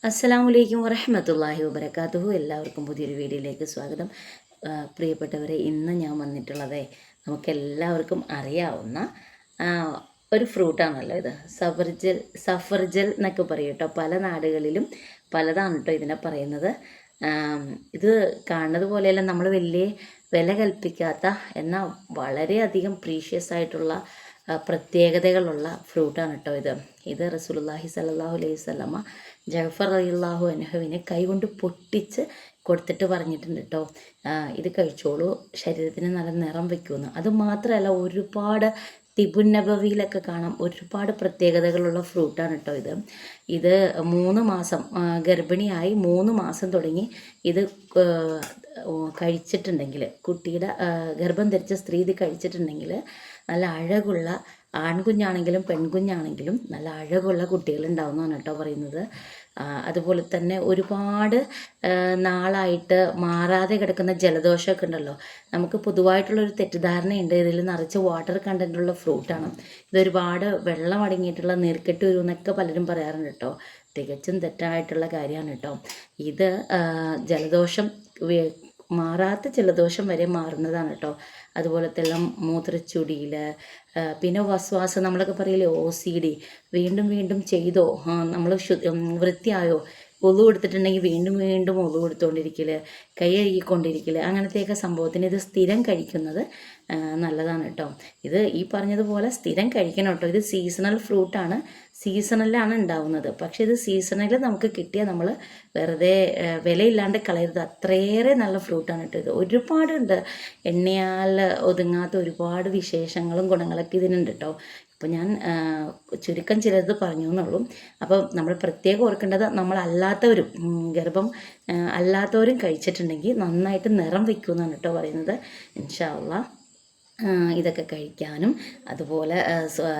അസ്സലാമു അലൈക്കും വറഹ്മത്തുള്ളാഹി വബറകാതുഹു. എല്ലാവർക്കും പുതിയൊരു വീഡിയോയിലേക്ക് സ്വാഗതം. പ്രിയപ്പെട്ടവരെ, ഇന്ന് ഞാൻ വന്നിട്ടുള്ളത് നമുക്കെല്ലാവർക്കും അറിയാവുന്ന ആ, ഒരു ഫ്രൂട്ടാണല്ലോ ഇത്. സഫർജൽ എന്നൊക്കെ പറയും കേട്ടോ. പല നാടുകളിലും പലതാണ് കേട്ടോ ഇതിനെ പറയുന്നത്. ഇത് കാണുന്നത് പോലെയല്ല, നമ്മൾ വലിയ വില കൽപ്പിക്കാത്ത എന്നാൽ വളരെയധികം പ്രീഷ്യസ് ആയിട്ടുള്ള പ്രത്യേകതകളുള്ള ഫ്രൂട്ടാണ് കേട്ടോ ഇത് റസൂലുള്ളാഹി സ്വല്ലല്ലാഹു അലൈഹി വസല്ലമ ജഅഫർ റളിയല്ലാഹു അൻഹുവിനെ കൈകൊണ്ട് പൊട്ടിച്ച് കൊടുത്തിട്ട് പറഞ്ഞിട്ടുണ്ട് കേട്ടോ, ഇത് കഴിച്ചോളൂ, ശരീരത്തിന് നല്ല നിറം വയ്ക്കുമെന്ന്. അതുമാത്രമല്ല, ഒരുപാട് തിബുന്നബവിയിലൊക്കെ കാണാം, ഒരുപാട് പ്രത്യേകതകളുള്ള ഫ്രൂട്ടാണ് കേട്ടോ ഇത് 3 മാസം ഗർഭിണിയായി 3 മാസം തുടങ്ങി ഇത് കഴിച്ചിട്ടുണ്ടെങ്കിൽ, കുട്ടിയുടെ ഗർഭം ധരിച്ച സ്ത്രീ ഇത് കഴിച്ചിട്ടുണ്ടെങ്കിൽ നല്ല അഴകുള്ള ആൺകുഞ്ഞാണെങ്കിലും പെൺകുഞ്ഞാണെങ്കിലും നല്ല അഴകുള്ള കുട്ടികളുണ്ടാവുന്നതാണ് കേട്ടോ പറയുന്നത്. അതുപോലെ തന്നെ ഒരുപാട് നാളായിട്ട് മാറാതെ കിടക്കുന്ന ജലദോഷമൊക്കെ ഉണ്ടല്ലോ, നമുക്ക് പൊതുവായിട്ടുള്ളൊരു തെറ്റിദ്ധാരണയുണ്ട് ഇതിൽ നിറച്ച് വാട്ടർ കണ്ടൻറ്റുള്ള ഫ്രൂട്ടാണ്. ഇതൊരുപാട് വെള്ളം അടങ്ങിയിട്ടുള്ള നീർക്കെട്ട് വരുമെന്നൊക്കെ പലരും പറയാറുണ്ട് കേട്ടോ. തികച്ചും തെറ്റായിട്ടുള്ള കാര്യമാണ് കേട്ടോ. ഇത് ജലദോഷം മാറാത്ത ജലദോഷം വരെ മാറുന്നതാണ് കേട്ടോ. അതുപോലെ തന്നെ മൂത്രച്ചുടിയിൽ, പിന്നെ വസ്വാസം, നമ്മളൊക്കെ പറയില്ലേ OCD, വീണ്ടും വീണ്ടും ചെയ്തോ, നമ്മൾ വൃത്തിയായോ, ഒളു കൊടുത്തിട്ടുണ്ടെങ്കിൽ വീണ്ടും വീണ്ടും ഒളു കൊടുത്തുകൊണ്ടിരിക്കൽ, കൈ കഴുകിക്കൊണ്ടിരിക്കൽ, അങ്ങനത്തെയൊക്കെ സംഭവത്തിന് ഇത് സ്ഥിരം കഴിക്കുന്നത് നല്ലതാണ് കേട്ടോ. ഇത് ഈ പറഞ്ഞതുപോലെ സ്ഥിരം കഴിക്കണം കേട്ടോ. ഇത് സീസണൽ ഫ്രൂട്ടാണ്, സീസണലിലാണ് ഉണ്ടാവുന്നത്. പക്ഷേ ഇത് സീസണിൽ നമുക്ക് കിട്ടിയാൽ നമ്മൾ വെറുതെ വിലയില്ലാണ്ട് കളയരുത്. അത്രയേറെ നല്ല ഫ്രൂട്ടാണ് കേട്ടോ ഇത്. ഒരുപാടുണ്ട്, എണ്ണയാൽ ഒതുങ്ങാത്ത ഒരുപാട് വിശേഷങ്ങളും ഗുണങ്ങളൊക്കെ ഇതിനുണ്ട് കേട്ടോ. അപ്പോൾ ഞാൻ ചുരുക്കം ചിലത് പറഞ്ഞു എന്നുള്ളൂ. അപ്പോൾ നമ്മൾ പ്രത്യേകം ഓർക്കേണ്ടത്, നമ്മളല്ലാത്തവരും ഗർഭം അല്ലാത്തവരും കഴിച്ചിട്ടുണ്ടെങ്കിൽ നന്നായിട്ട് നിറം വയ്ക്കുമെന്നാണ് കേട്ടോ പറയുന്നത്. ഇൻഷാ അല്ലാഹ് ഇതൊക്കെ കഴിക്കാനും അതുപോലെ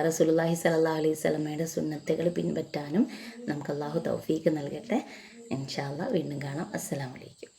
റസൂലുള്ളാഹി സ്വല്ലല്ലാഹു അലൈഹി വസല്ലമയുടെ സുന്നത്തുകൾ പിൻപറ്റാനും നമുക്ക് അല്ലാഹു തൗഫീക്ക് നൽകട്ടെ. ഇൻഷാ അല്ലാഹ് വീണ്ടും കാണാം. അസ്സലാമു അലൈക്കും.